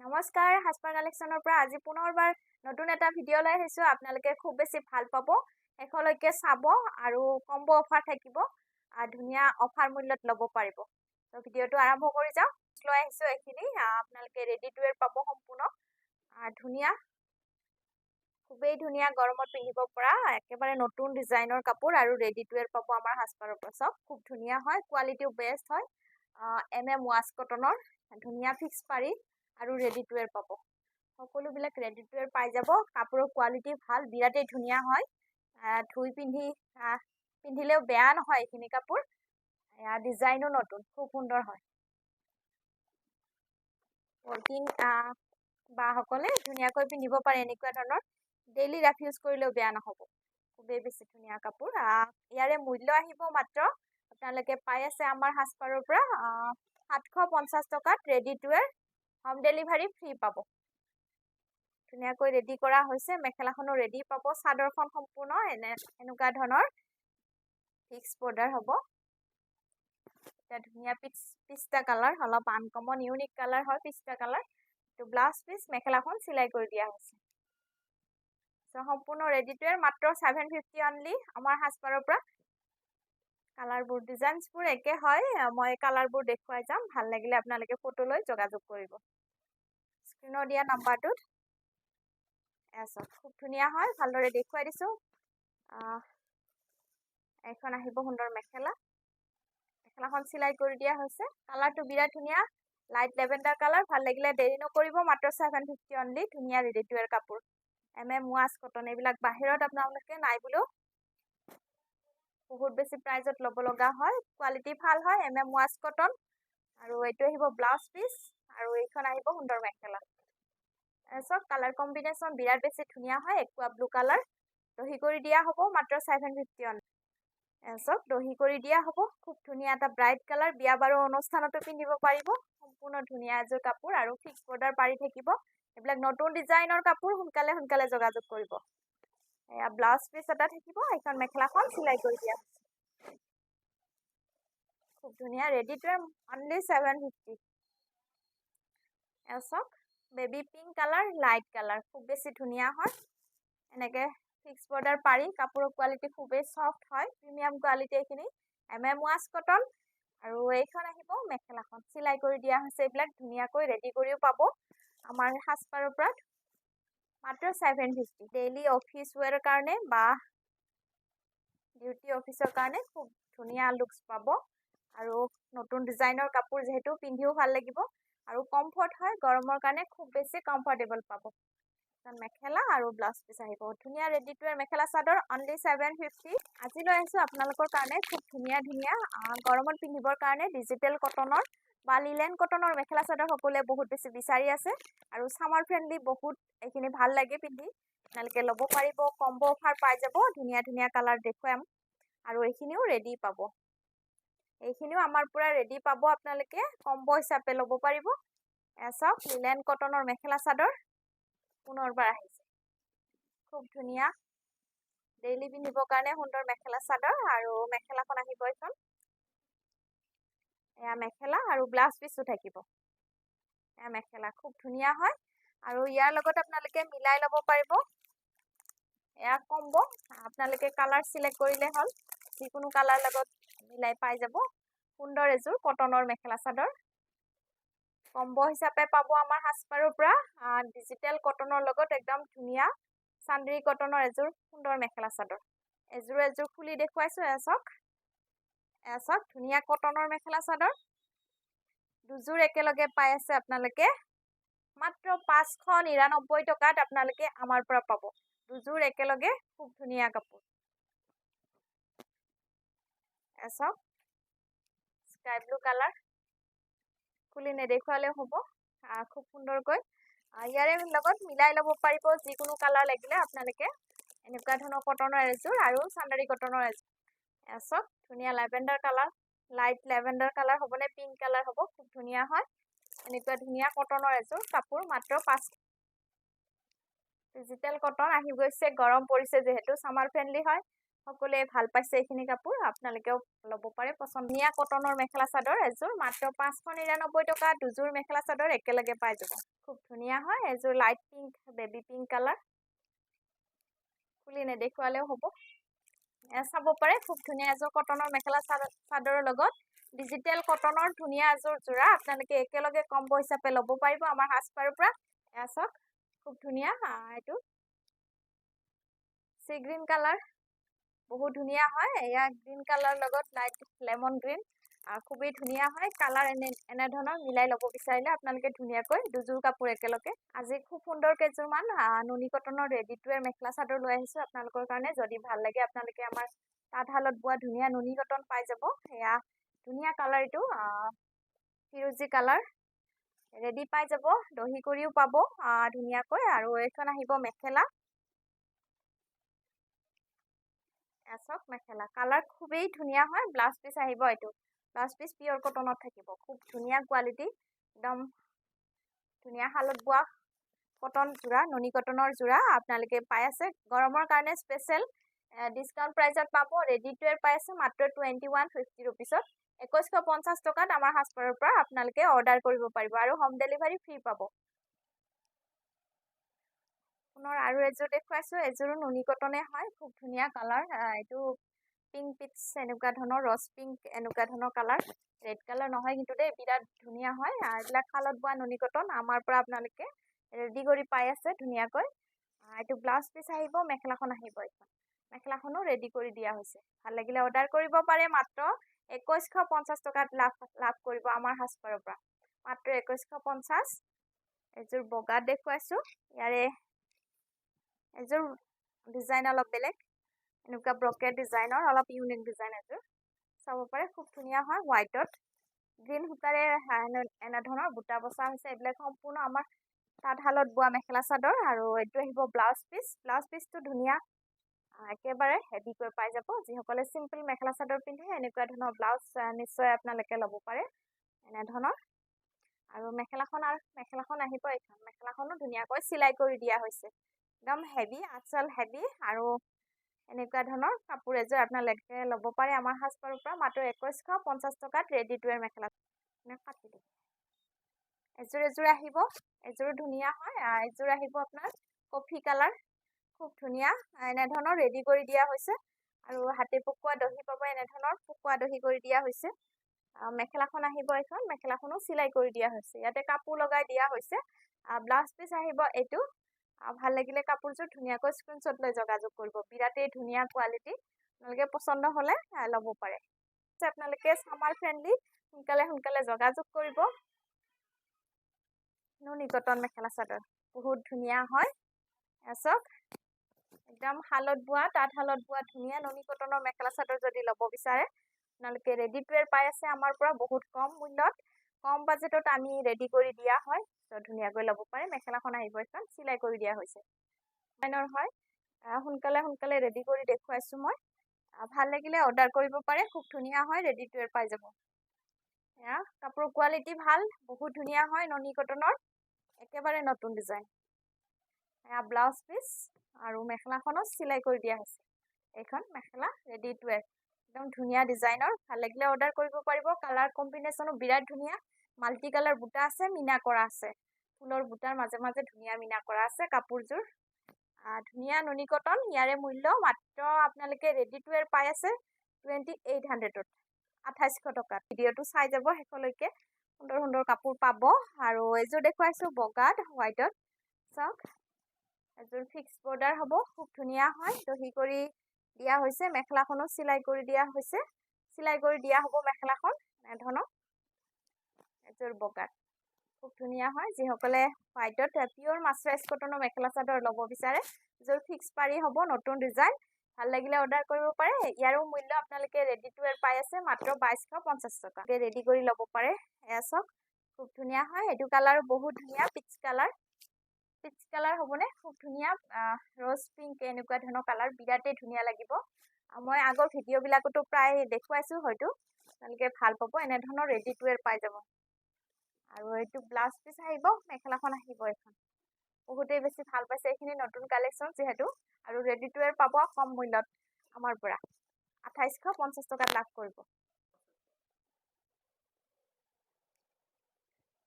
নমস্কাৰ হাছপাৰ কালেকশ্যনৰ পৰা আজি পুনৰবাৰ নতুন এটা ভিডিঅ' লৈ আহিছোঁ। আপোনালোকে খুব বেছি ভাল পাব, শেষলৈকে চাব আৰু কম্বো অফাৰ থাকিব। ধুনীয়া অফাৰ মূল্যত ল'ব পাৰিব। তো ভিডিঅ'টো আৰম্ভ কৰি যাওঁ। লৈ আহিছোঁ এইখিনি আপোনালোকে ৰেডি টু ৱেৰ পাব সম্পূৰ্ণ ধুনীয়া, খুবেই ধুনীয়া গৰমত পিন্ধিব পৰা একেবাৰে নতুন ডিজাইনৰ কাপোৰ আৰু ৰেডি টু ৱেৰ পাব আমাৰ হাছপাৰৰ পৰা। চব খুব ধুনীয়া হয়, কোৱালিটিও বেষ্ট হয়। MM ৱাছ কটনৰ ধুনীয়া ফিক্স পাৰি আৰু ৰেডি টু ৱেৰ পাব। সকলোবিলাক ৰেডি টু ৱেৰ পাই যাব। কাপোৰৰ কোৱালিটি ভাল, বিৰাটেই ধুনীয়া হয়। ধুই পিন্ধিলেও বেয়া নহয় এইখিনি কাপোৰ। ডিজাইনো নতুন, খুব সুন্দৰ হয়। ৱৰ্কিং বাসকলে ধুনীয়াকৈ পিন্ধিব পাৰে। এনেকুৱা ধৰণৰ ডেইলি ৰাফ ইউজ কৰিলেও বেয়া নহ'ব। খুবেই বেছি ধুনীয়া কাপোৰ। ইয়াৰে মূল্য আহিব মাত্ৰ আপোনালোকে পাই আছে আমাৰ হাছপাৰৰ পৰা 750 টকাত ready to ৱেৰ, home delivery free পাব। ধুনীয়াকৈ ৰেডি কৰা হৈছে। মেখেলাখনো ৰেডি পাব। চাদৰখন সম্পূৰ্ণ এনেকুৱা ধৰণৰ ফিক্স বৰ্ডাৰ হ'ব। এটা ধুনীয়া পিষ্টা কালাৰ, অলপ আনকমন ইউনিক কালাৰ হয় পিষ্টা কালাৰ। তো ব্লাউজ পিচ মেখেলাখন চিলাই কৰি দিয়া হৈছে। সম্পূৰ্ণ ৰেডি টু ৱেৰ, মাত্ৰ 750 অনলি আমাৰ হাছপাৰৰ পৰা। কালাৰবোৰ ডিজাইনছবোৰ একে হয়। মই কালাৰবোৰ দেখুৱাই যাম। ভাল লাগিলে আপোনালোকে ফটো লৈ যোগাযোগ কৰিব। স্ক্ৰীণত দিয়া নাম্বাৰটোত খুব ধুনীয়া হয়, ভালদৰে দেখুৱাই দিছোঁ। এখন আহিব সুন্দৰ মেখেলা। মেখেলাখন চিলাই কৰি দিয়া হৈছে। কালাৰটো বিৰাট ধুনীয়া, লাইট লেভেণ্ডাৰ কালাৰ। ভাল লাগিলে দেৰি নকৰিব, মাত্ৰ 750 অনলি। ধুনীয়া ৰেডি টু ৱেৰ কাপোৰ। MM ৱাছ কটন, এইবিলাক বাহিৰত আপোনালোকে নাই বুলিও বহুত বেছি প্ৰাইজত ল'ব লগা হয়। কোৱালিটি ভাল হয়, MM ৱাছ কটন। আৰু এইটো আহিব ব্লাউজ পিচ আৰু এইখন আহিব সুন্দৰ মেখেলা। চব কালাৰ কম্বিনেশ্যন বিৰাট বেছি ধুনীয়া হয়। একুৱা ব্লু কালাৰ দহি কৰি দিয়া হ'ব, মাত্ৰ 750 অনলি। চব দহি কৰি দিয়া হ'ব। খুব ধুনীয়া এটা ব্ৰাইট কালাৰ, বিয়া বাৰু অনুষ্ঠানতো পিন্ধিব পাৰিব। সম্পূৰ্ণ ধুনীয়া এযোৰ কাপোৰ আৰু ফিক্স বৰ্ডাৰ পাৰি থাকিব। এইবিলাক নতুন ডিজাইনৰ কাপোৰ, সোনকালে সোনকালে যোগাযোগ কৰিব। এয়া ব্লাউজ পিচ এটা থাকিব। এইখন মেখেলাখন চিলাই কৰি দিয়া হৈছে। খুব ধুনীয়া ৰেডি টু ৱেৰ, অনলি 750। চক baby pink colour, light colour, খুব বেছি ধুনীয়া হয়। এনেকৈ ফিক্স বৰ্ডাৰ পাৰি। কাপোৰৰ কোৱালিটি খুবেই চফ্ট হয়, প্ৰিমিয়াম কোৱালিটি এইখিনি। MM ৱাছ কটন আৰু এইখন আহিব মেখেলাখন চিলাই কৰি দিয়া হৈছে। এইবিলাক ধুনীয়াকৈ ৰেডি কৰিও পাব আমাৰ হাছপাৰৰ পৰা, মাত্ৰ 750। ডেইলি অফিচ ৱেৰৰ কাৰণে বা ডিউটি অফিচৰ কাৰণে খুব ধুনীয়া লুকছ পাব। আৰু নতুন ডিজাইনৰ কাপোৰ যিহেতু পিন্ধিও ভাল লাগিব আৰু কমফৰ্ট হয়। গৰমৰ কাৰণে খুব বেছি কমফৰ্টেবল পাব। মেখেলা আৰু ব্লাউজ পিচ আহিব। ধুনীয়া ready to ৱেৰ mekhela chador, only 750। আজি লৈ আহিছোঁ আপোনালোকৰ কাৰণে খুব ধুনীয়া ধুনীয়া গৰমত পিন্ধিবৰ কাৰণে ডিজিটেল কটনৰ বা লিলেন কটনৰ মেখেলা চাদৰ সকলোৱে বহুত বেছি বিচাৰি আছে। আৰু ছামাৰ ফ্ৰেণ্ডলি, বহুত এইখিনি ভাল লাগে পিন্ধি। আপোনালোকে ল'ব পাৰিব। কম্বো অফাৰ পাই যাব। ধুনীয়া ধুনীয়া কালাৰ দেখুৱাম আৰু এইখিনিও ৰেডি পাব। এইখিনিও আমাৰ পৰা ৰেডি পাব। আপোনালোকে কম্বো হিচাপে ল'ব পাৰিব। চব লিলেন কটনৰ মেখেলা চাদৰ পুনৰবাৰ আহিছে। খুব ধুনীয়া ডেইলি পিন্ধিবৰ কাৰণে সুন্দৰ মেখেলা চাদৰ আৰু মেখেলাখন আহিব এইখন। এয়া মেখেলা আৰু ব্লাউজ পিচো থাকিব। এয়া মেখেলা খুব ধুনীয়া হয় আৰু ইয়াৰ লগত আপোনালোকে মিলাই ল'ব পাৰিব। এয়া কম্বো, আপোনালোকে কালাৰ চিলেক্ট কৰিলে হ'ল। যিকোনো কালাৰ লগত মিলাই পাই যাব। সুন্দৰ এযোৰ কটনৰ মেখেলা চাদৰ কম্বো হিচাপে পাব আমাৰ হাছপাৰৰ পৰা। ডিজিটেল কটনৰ লগত একদম ধুনীয়া চান্দেৰী কটনৰ এযোৰ সুন্দৰ মেখেলা চাদৰ। এযোৰ খুলি দেখুৱাইছোঁ। চক ধুনীয়া কটনৰ মেখেলা চাদৰ। দুযোৰ একেলগে পাই আছে আপোনালোকে, মাত্ৰ 599 টকাত আপোনালোকে আমাৰ পৰা পাব। দুযোৰ একেলগে খুব ধুনীয়া কাপোৰ। চক স্কাই ব্লু কালাৰ, খুলি নেদেখুৱালেও হ'ব। খুব সুন্দৰকৈ ইয়াৰে লগত মিলাই ল'ব পাৰিব। যিকোনো কালাৰ লাগিলে আপোনালোকে এনেকুৱা ধৰণৰ কটনৰ এযোৰ আৰু চান্দেৰী কটনৰ এযোৰ। চক ধুনীয়া lavender colour, light lavender colour হ'ব নে পিংক কালাৰ হ'ব, খুব ধুনীয়া হয়। এনেকুৱা ধুনীয়া কটনৰ এযোৰ কাপোৰ, মাত্ৰ 5। ডিজিটেল কটন আহি গৈছে। গৰম পৰিছে যিহেতু, ছামাৰ ফ্ৰেণ্ডলি হয়। সকলোৱে ভাল পাইছে এইখিনি কাপোৰ আপোনালোকেও ল'ব পাৰে পচন্দনীয়া কটনৰ মেখেলা চাদৰ এযোৰ মাত্ৰ 599 টকা দুযোৰ মেখেলা চাদৰ একেলগে পাই যাব খুব ধুনীয়া হয় এযোৰ light pink baby pink colour খুলি নেদেখুৱালেও হ'ব চাব পাৰে খুব ধুনীয়া এযোৰ কটনৰ মেখেলা চাদৰৰ লগত ডিজিটেল কটনৰ ধুনীয়া এযোৰ যোৰা আপোনালোকে একেলগে কম্বো হিচাপে ল'ব পাৰিব আমাৰ সাজপাৰৰ পৰা এয়া চাওক খুব ধুনীয়া এইটো সি গ্ৰীণ কালাৰ বহুত ধুনীয়া হয় এয়া গ্ৰীণ কালাৰ লগত লাইট লেমন গ্ৰীণ খুবেই ধুনীয়া হয় কালাৰ এনে ধৰণৰ মিলাই ল'ব বিচাৰিলে আপোনালোকে ধুনীয়াকৈ দুযোৰ কাপোৰ একেলগে আজি খুব সুন্দৰ কেইযোৰমান নুনি কটনৰ ৰেডি টু ৱেৰ মেখেলা চাদৰ লৈ আহিছো আপোনালোকৰ কাৰণে যদি ভাল লাগে আপোনালোকে আমাৰ তাঁতশালত বোৱা ধুনীয়া নুনি কটন পাই যাব এয়া ধুনীয়া কালাৰ এইটো ফিৰোজি কালাৰ ৰেডি পাই যাব দহি কৰিও পাব ধুনীয়াকৈ আৰু এইখন আহিব মেখেলা চাওক মেখেলা কালাৰ খুবেই ধুনীয়া হয় ব্লাউজ পিচ আহিব এইটো ব্লাউজ পিচ পিয়ৰ কটনত থাকিব খুব ধুনীয়া কোৱালিটি একদম ধুনীয়া শালত বোৱা কটন যোৰা নুনি কটনৰ যোৰা আপোনালোকে পাই আছে গৰমৰ কাৰণে স্পেচিয়েল ডিছকাউণ্ট প্ৰাইজত পাব ৰেডি টু ৱেৰ পাই আছে মাত্ৰ 2150 ৰুপিছত 2150 টকাত আমাৰ সাজপাৰৰ পৰা আপোনালোকে অৰ্ডাৰ কৰিব পাৰিব আৰু হোম ডেলিভাৰী ফ্ৰী পাব পুনৰ আৰু এযোৰ দেখুৱাইছো এযোৰো নুনি কটনে হয় খুব ধুনীয়া কালাৰ এইটো পিংক পিচ এনেকুৱা ধৰণৰ ৰস পিংক এনেকুৱা ধৰণৰ কালাৰ ৰেড কালাৰ নহয় কিন্তু দেই বিৰাট ধুনীয়া হয় এইবিলাক শালত বোৱা নুনি কটন আমাৰ পৰা আপোনালোকে ৰেডি কৰি পাই আছে ধুনীয়াকৈ এইটো ব্লাউজ পিচ আহিব মেখেলাখন আহিব এইখন মেখেলাখনো ৰেডি কৰি দিয়া হৈছে ভাল লাগিলে অৰ্ডাৰ কৰিব পাৰে মাত্ৰ 2150 টকাত লাভ কৰিব আমাৰ সাজপাৰৰ পৰা মাত্ৰ 2150 এযোৰ বগা দেখুৱাইছো ইয়াৰে এযোৰ ডিজাইন অলপ বেলেগ এনেকুৱা ব্ৰকেট ডিজাইনৰ অলপ ইউনিক ডিজাইন এযোৰ চাব পাৰে খুব ধুনীয়া হয় হোৱাইটত গ্ৰীণ সূতাৰে এনে ধৰণৰ বুটা বচা হৈছে এইবিলাক সম্পূৰ্ণ আমাৰ তাঁতশালত বোৱা মেখেলা চাদৰ আৰু এইটো আহিব ব্লাউজ পিচটো ধুনীয়া একেবাৰে হেভিকৈ পাই যাব যিসকলে চিম্পল মেখেলা চাদৰ পিন্ধে এনেকুৱা ধৰণৰ ব্লাউজ নিশ্চয় আপোনালোকে ল'ব পাৰে এনে ধৰণৰ আৰু মেখেলাখন আহিব এইখন মেখেলাখনো ধুনীয়াকৈ চিলাই কৰি দিয়া হৈছে একদম হেভি আঁচল হেভি আৰু এনেকুৱা ধৰণৰ কাপোৰ এযোৰ আপোনালোকে ল'ব পাৰে আমাৰ সাজপাৰৰ পৰা মাত্ৰ 2150 টকাত ৰেডি টু ৱেৰ মেখেলা কাটি দিম এযোৰ আহিব এযোৰো ধুনীয়া হয় এযোৰ আহিব আপোনাৰ কফি কালাৰ খুব ধুনীয়া এনে ধৰণৰ ৰেডি কৰি দিয়া হৈছে আৰু হাতে পকোৱা দহি পাব এনে ধৰণৰ পকোৱা দহি কৰি দিয়া হৈছে মেখেলাখন আহিব এইখন মেখেলাখনো চিলাই কৰি দিয়া হৈছে ইয়াতে কাপোৰ লগাই দিয়া হৈছে ব্লাউজ পিচ আহিব এইটো ভাল লাগিলে কাপোৰযোৰ ধুনীয়াকৈ স্ক্ৰীনশ্বট লৈ যোগাযোগ কৰিব বিৰাটেই ধুনীয়া কোৱালিটি আপোনালোকে পচন্দ হ'লে ল'ব পাৰে আপোনালোকে সামাৰ ফ্ৰেণ্ডলি সোনকালে যোগাযোগ কৰিব নুনি কটন মেখেলা চাদৰ বহুত ধুনীয়া হয় চাওক একদম শালত বোৱা তাঁতশালত বোৱা ধুনীয়া নুনি কটনৰ মেখেলা চাদৰ যদি ল'ব বিচাৰে আপোনালোকে ৰেডি টু ৱেৰ পাই আছে আমাৰ পৰা বহুত কম মূল্যত কম বাজেটত আমি ৰেডি কৰি দিয়া হয় ধুনীয়াকৈ ল'ব পাৰে মেখেলাখন আহিব এখন চিলাই কৰি দিয়া হৈছে ডিজাইনৰ হয় সোনকালে ৰেডি কৰি দেখুৱাইছো মই ভাল লাগিলে অৰ্ডাৰ কৰিব পাৰে খুব ধুনীয়া হয় ৰেডি টু ৱেৰ পাই যাব এয়া কাপোৰৰ কোৱালিটি ভাল বহুত ধুনীয়া হয় নুনি কটনৰ একেবাৰে নতুন ডিজাইন এয়া ব্লাউজ পিচ আৰু মেখেলাখনো চিলাই কৰি দিয়া হৈছে এইখন মেখেলা ৰেডি টু ৱেৰ একদম ধুনীয়া ডিজাইনৰ ভাল লাগিলে অৰ্ডাৰ কৰিব পাৰিব কালাৰ কম্বিনেশ্যনো বিৰাট ধুনীয়া মাল্টি কালাৰ বুটা আছে মিনা কৰা আছে ফুলৰ বুটাৰ মাজে মাজে ধুনীয়া মিনা কৰা আছে কাপোৰযোৰ ধুনীয়া নুনি কটন ইয়াৰে মূল্য মাত্ৰ আপোনালোকে ৰেডি টু ৱেৰ পাই আছে 2800ত 2800 টকাত ভিডিঅ'টো চাই যাব শেষলৈকে সুন্দৰ কাপোৰ পাব আৰু এযোৰ দেখুৱাইছো বগাত হোৱাইটত চাওক এযোৰ ফিক্স বৰ্ডাৰ হ'ব খুব ধুনীয়া হয় দহি কৰি দিয়া হৈছে মেখেলাখনো চিলাই কৰি দিয়া হৈছে চিলাই কৰি দিয়া হ'ব মেখেলাখন এনে ধৰণৰ এযোৰ বগাত খুব ধুনীয়া হয় যিসকলে হোৱাইটত পিয়ৰ মাছৰাইজ কটনৰ মেখেলা চাদৰ ল'ব বিচাৰে এযোৰ ফিক্স পাৰি হ'ব নতুন ডিজাইন ভাল লাগিলে অৰ্ডাৰ কৰিব পাৰে ইয়াৰো মূল্য আপোনালোকে ৰেডি টু ৱেৰ পাই আছে মাত্ৰ 2250 টকা ৰেডি কৰি ল'ব পাৰে এয়া চাওক খুব ধুনীয়া হয় এইটো কালাৰ বহুত ধুনীয়া পিচ কালাৰ হ'বনে খুব ধুনীয়া ৰ'জ পিংক এনেকুৱা ধৰণৰ কালাৰ বিৰাটেই ধুনীয়া লাগিব মই আগৰ ভিডিঅ'বিলাকতো প্ৰায় দেখুৱাইছো হয়তো আপোনালোকে ভাল পাব এনে ধৰণৰ ৰেডি টু ৱেৰ পাই যাব আৰু এইটো ব্লাউজ পিচ আহিব মেখেলাখন আহিব এখন বহুতেই বেছি ভাল পাইছে এইখিনি নতুন কালেকশ্যন যিহেতু আৰু ৰেডি টু ৱেৰ পাব কম মূল্যত আমাৰ পৰা 2850 টকাত লাভ কৰিব।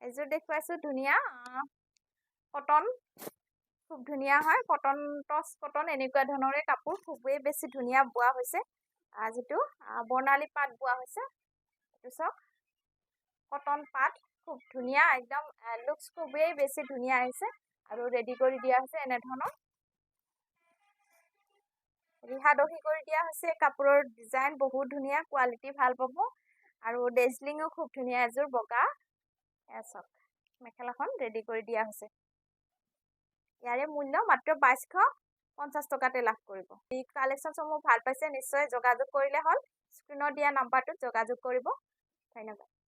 এযোৰ দেখুৱাইছো ধুনীয়া কটন, খুব ধুনীয়া হয়। কটন টচ কটন এনেকুৱা ধৰণৰে কাপোৰ খুবেই বেছি ধুনীয়া বোৱা হৈছে। যিটো বৰ্ণালী পাট বোৱা হৈছে, এইটো চাওক কটন পাট, খুব ধুনীয়া একদম লুকছ খুবেই বেছি ধুনীয়া আহিছে আৰু ৰেডি কৰি দিয়া হৈছে এনেধৰণৰ। ৰিহা দহি কৰি দিয়া হৈছে। কাপোৰৰ ডিজাইন বহুত ধুনীয়া, কোৱালিটি ভাল পাব আৰু ডেজলিঙো খুব ধুনীয়া এযোৰ বগা। চাওক মেখেলাখন ৰেডি কৰি দিয়া হৈছে। ইয়াৰে মূল্য মাত্ৰ 2250 টকাতে লাভ কৰিব। এই কালেকশ্যনসমূহ ভাল পাইছে নিশ্চয় যোগাযোগ কৰিলে হ'ল। স্ক্ৰীনত দিয়া নাম্বাৰটোত যোগাযোগ কৰিব। ধন্যবাদ।